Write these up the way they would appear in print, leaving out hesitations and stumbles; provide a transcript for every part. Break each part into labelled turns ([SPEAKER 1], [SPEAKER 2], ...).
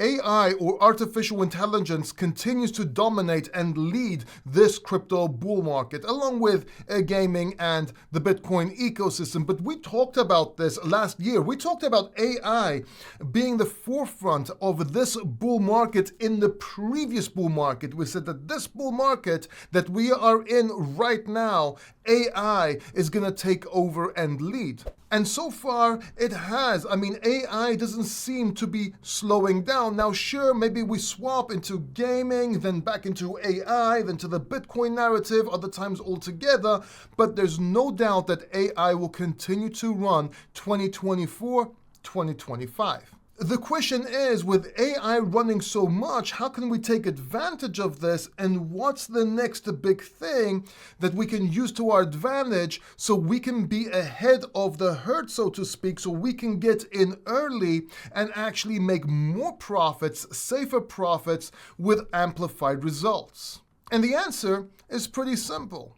[SPEAKER 1] AI or artificial intelligence continues to dominate and lead this crypto bull market, along with gaming and the Bitcoin ecosystem. But we talked about this last year. We talked about AI being the forefront of this bull market in the previous bull market. We said that this bull market that we are in right now, AI is going to take over and lead. And so far, it has. I mean, AI doesn't seem to be slowing down. Now, sure, maybe we swap into gaming, then back into AI, then to the Bitcoin narrative, other times altogether, but there's no doubt that AI will continue to run 2024, 2025. The question is, with AI running so much, how can we take advantage of this, and what's the next big thing that we can use to our advantage so we can be ahead of the herd, so to speak, so we can get in early and actually make more profits, safer profits with amplified results? And the answer is pretty simple: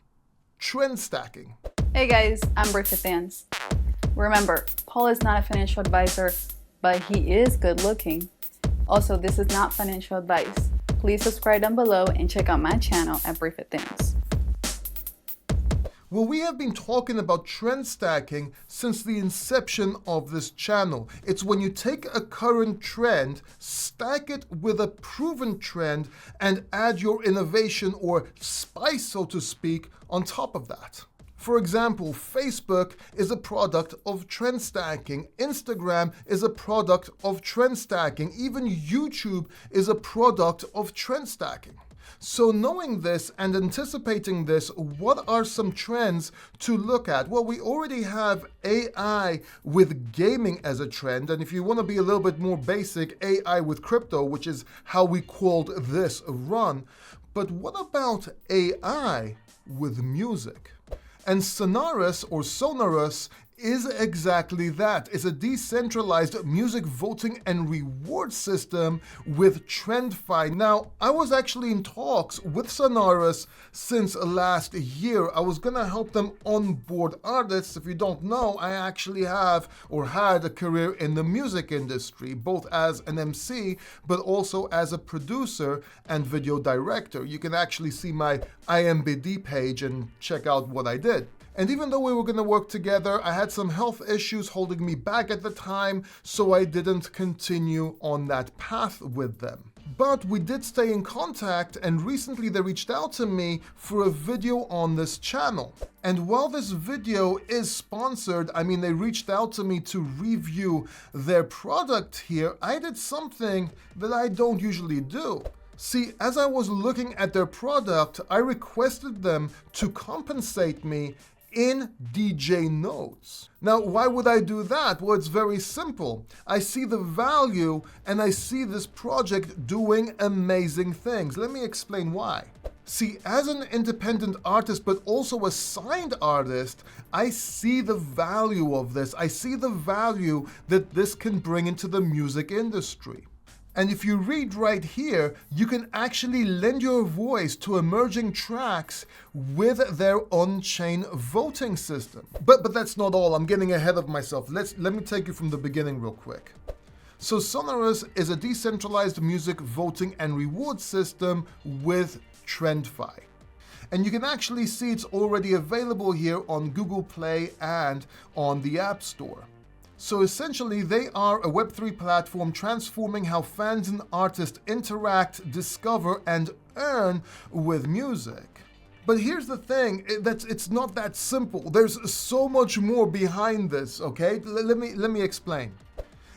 [SPEAKER 1] trend stacking.
[SPEAKER 2] Hey guys, I'm Britta Thans. Remember, Paul is not a financial advisor, but he is good looking. Also, this is not financial advice. Please subscribe down below and check out my channel at Britta Thans.
[SPEAKER 1] Well, we have been talking about trend stacking since the inception of this channel. It's when you take a current trend, stack it with a proven trend, and add your innovation or spice, so to speak, on top of that. For example, Facebook is a product of trend stacking. Instagram is a product of trend stacking. Even YouTube is a product of trend stacking. So knowing this and anticipating this, what are some trends to look at? Well, we already have AI with gaming as a trend. And if you want to be a little bit more basic, AI with crypto, which is how we called this run. But what about AI with music? And Sonorous is exactly that. It's a decentralized music voting and reward system with TrendFi. Now, I was actually in talks with Sonorous since last year. I was gonna help them onboard artists. If you don't know, I actually have or had a career in the music industry, both as an MC, but also as a producer and video director. You can actually see my IMBD page and check out what I did. And even though we were going to work together, I had some health issues holding me back at the time, so I didn't continue on that path with them. But we did stay in contact, and recently they reached out to me for a video on this channel. And while this video is sponsored, I mean, they reached out to me to review their product here, I did something that I don't usually do. See, as I was looking at their product, I requested them to compensate me in DJ notes. Now, why would I do that? Well, it's very simple. I see the value and I see this project doing amazing things. Let me explain why. See, as an independent artist, but also a signed artist, I see the value of this. I see the value that this can bring into the music industry. And if you read right here, you can actually lend your voice to emerging tracks with their on-chain voting system. But that's not all. I'm getting ahead of myself. Let me take you from the beginning real quick. So Sonorous is a decentralized music voting and reward system with TrendFi. And you can actually see it's already available here on Google Play and on the App Store. So essentially, they are a Web3 platform transforming how fans and artists interact, discover, and earn with music. But here's the thing, it's not that simple. There's so much more behind this, okay? Let me explain.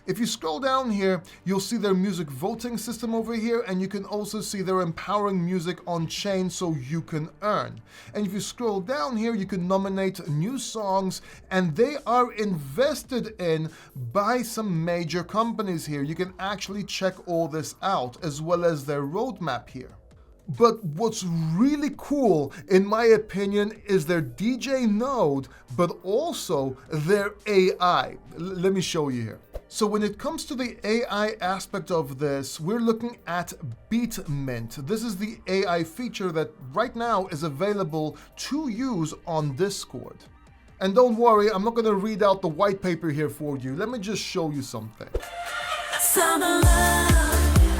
[SPEAKER 1] If you scroll down here, you'll see their music voting system over here, and you can also see they're empowering music on chain so you can earn. And if you scroll down here, you can nominate new songs, and they are invested in by some major companies here. You can actually check all this out, as well as their roadmap here. But what's really cool, in my opinion, is their DJ node, but also their AI. Let me show you here. So when it comes to the AI aspect of this, we're looking at BeatMint. This is the AI feature that right now is available to use on Discord. And don't worry, I'm not going to read out the white paper here for you. Let me just show you something.
[SPEAKER 3] Summer love.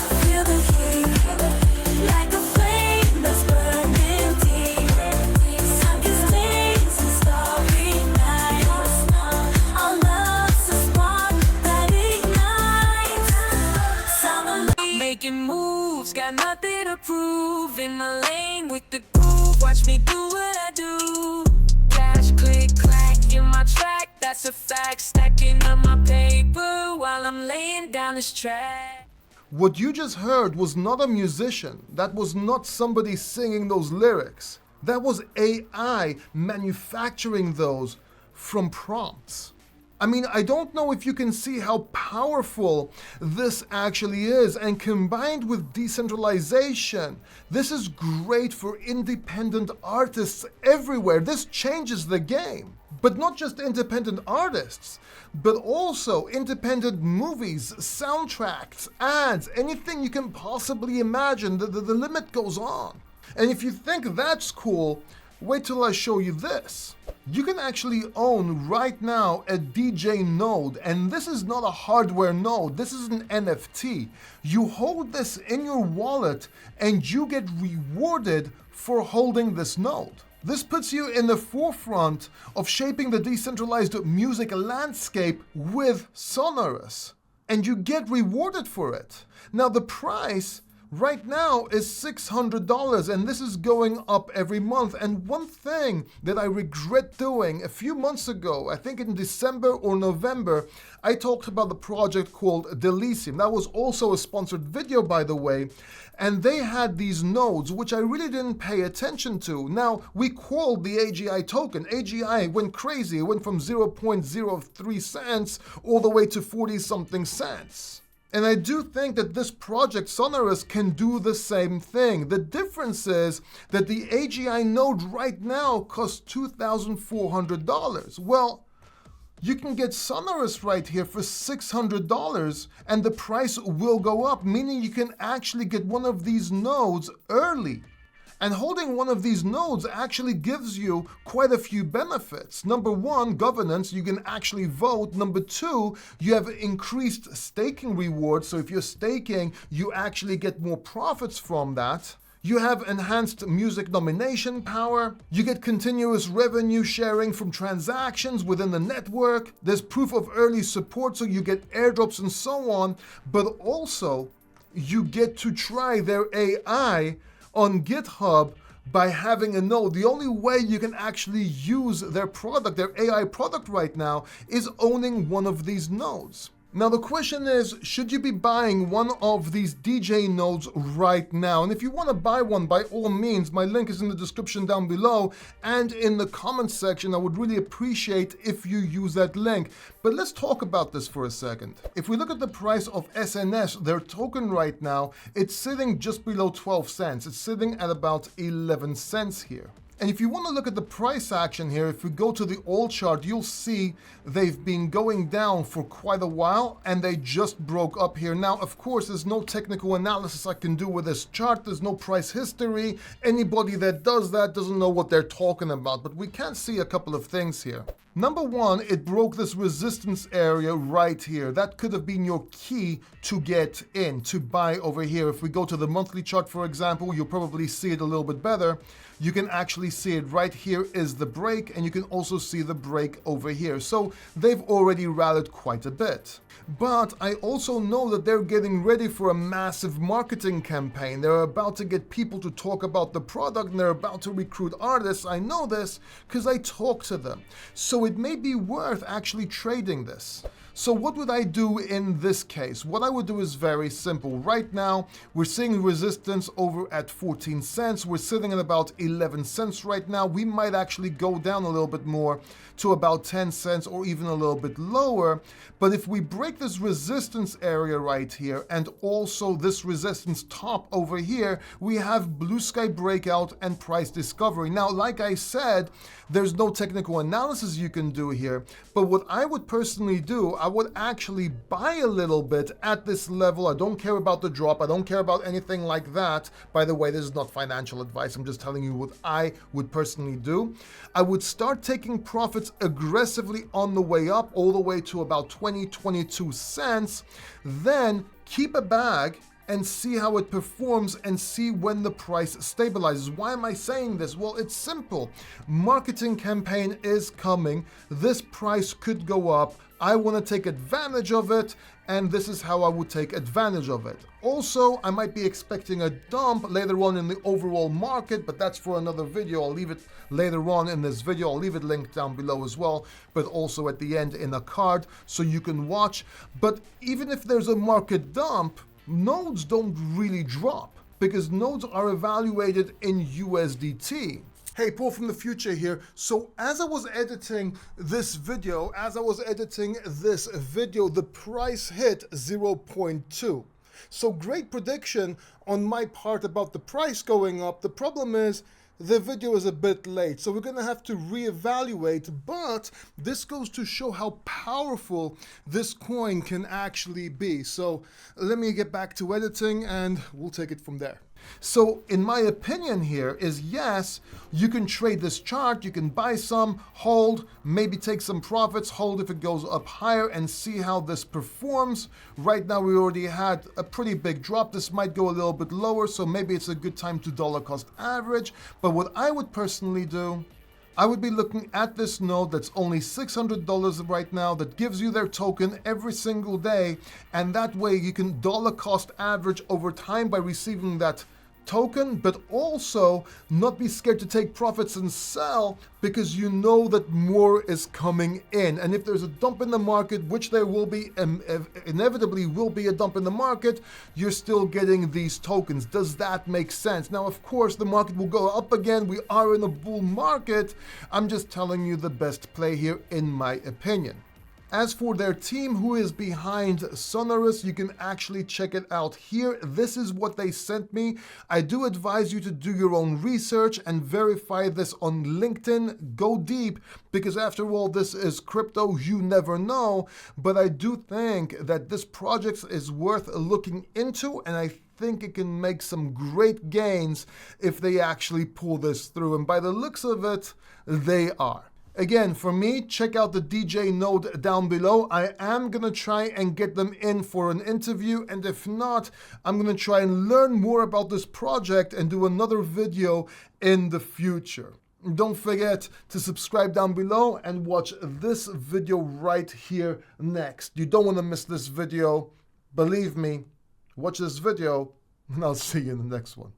[SPEAKER 3] making moves, got nothing to prove. In the lane with the groove, watch me do what I do. Cash, click, clack in my track, that's a fact. Stacking up my paper while I'm laying down this track.
[SPEAKER 1] What you just heard was not a musician. That was not somebody singing those lyrics. That was AI manufacturing those from prompts. I mean, I don't know if you can see how powerful this actually is, and combined with decentralization, this is great for independent artists everywhere. This changes the game. But not just independent artists, but also independent movies, soundtracks, ads, anything you can possibly imagine. The limit goes on. And if you think that's cool, wait till I show you this. You can actually own right now a DJ node, and this is not a hardware node, this is an NFT. You hold this in your wallet and you get rewarded for holding this node. This puts you in the forefront of shaping the decentralized music landscape with Sonorous, and you get rewarded for it. Now the price right now is $600, and this is going up every month. And one thing that I regret doing, a few months ago, I think in December or November, I talked about the project called Delysium. That was also a sponsored video, by the way, and they had these nodes, which I really didn't pay attention to. Now, we called the AGI token. AGI went crazy. It went from 0.03 cents all the way to 40-something cents. And I do think that this project, Sonorous, can do the same thing. The difference is that the AGI node right now costs $2,400. Well, you can get Sonorous right here for $600, and the price will go up, meaning you can actually get one of these nodes early. And holding one of these nodes actually gives you quite a few benefits. Number one, governance, you can actually vote. Number two, you have increased staking rewards. So if you're staking, you actually get more profits from that. You have enhanced music nomination power. You get continuous revenue sharing from transactions within the network. There's proof of early support, so you get airdrops and so on. But also, you get to try their AI on GitHub by having a node. The only way you can actually use their product, their AI product right now, is owning one of these nodes. Now the question is, should you be buying one of these DJ nodes right now? And if you want to buy one, by all means, my link is in the description down below and in the comments section. I would really appreciate if you use that link. But let's talk about this for a second. If we look at the price of SNS, their token right now, it's sitting just below 12 cents. It's sitting at about 11 cents here. And if you want to look at the price action here, if we go to the all chart, you'll see they've been going down for quite a while, and they just broke up here. Now, of course, there's no technical analysis I can do with this chart. There's no price history. Anybody that does that doesn't know what they're talking about, but we can see a couple of things here. Number one, it broke this resistance area right here. That could have been your key to get in, to buy over here. If we go to the monthly chart, for example, you'll probably see it a little bit better. You can actually see it right here is the break, and you can also see the break over here. So they've already rallied quite a bit. But I also know that they're getting ready for a massive marketing campaign. They're about to get people to talk about the product, and they're about to recruit artists. I know this because I talk to them. So it may be worth actually trading this. So what would I do in this case? What I would do is very simple. Right now, we're seeing resistance over at 14 cents. We're sitting at about 11 cents right now. We might actually go down a little bit more to about 10 cents or even a little bit lower. But if we break this resistance area right here and also this resistance top over here, we have blue sky breakout and price discovery. Now, like I said, there's no technical analysis you can do here. But what I would personally do, I would actually buy a little bit at this level. I don't care about the drop. I don't care about anything like that. By the way, this is not financial advice. I'm just telling you what I would personally do. I would start taking profits aggressively on the way up, all the way to about 22 cents. Then keep a bag and see how it performs and see when the price stabilizes. Why am I saying this? Well, it's simple. Marketing campaign is coming. This price could go up. I want to take advantage of it, and this is how I would take advantage of it. Also, I might be expecting a dump later on in the overall market, but that's for another video. I'll leave it later on in this video. I'll leave it linked down below as well, but also at the end in a card so you can watch. But even if there's a market dump, nodes don't really drop because nodes are evaluated in USDT. Hey, Paul from the future here. So as I was editing this video, the price hit 0.2. So great prediction on my part about the price going up. The problem is the video is a bit late, so we're gonna have to reevaluate, but this goes to show how powerful this coin can actually be. So let me get back to editing and we'll take it from there. So in my opinion here is, yes, you can trade this chart, you can buy some, hold, maybe take some profits, hold if it goes up higher and see how this performs. Right now we already had a pretty big drop. This might go a little bit lower, so maybe it's a good time to dollar cost average. But what I would personally do, I would be looking at this node that's only $600 right now, that gives you their token every single day, and that way you can dollar cost average over time by receiving that token, but also not be scared to take profits and sell because you know that more is coming in. And if there's a dump in the market, which there will be, inevitably will be a dump in the market, you're still getting these tokens. Does that make sense? Now, of course, the market will go up again. We are in a bull market. I'm just telling you the best play here, in my opinion. As for their team, who is behind Sonorous, you can actually check it out here. This is what they sent me. I do advise you to do your own research and verify this on LinkedIn. Go deep, because after all, this is crypto, you never know. But I do think that this project is worth looking into, and I think it can make some great gains if they actually pull this through. And by the looks of it, they are. Again, for me, check out the DJ node down below. I am going to try and get them in for an interview, and if not, I'm going to try and learn more about this project and do another video in the future. Don't forget to subscribe down below and watch this video right here next. You don't want to miss this video. Believe me, watch this video, and I'll see you in the next one.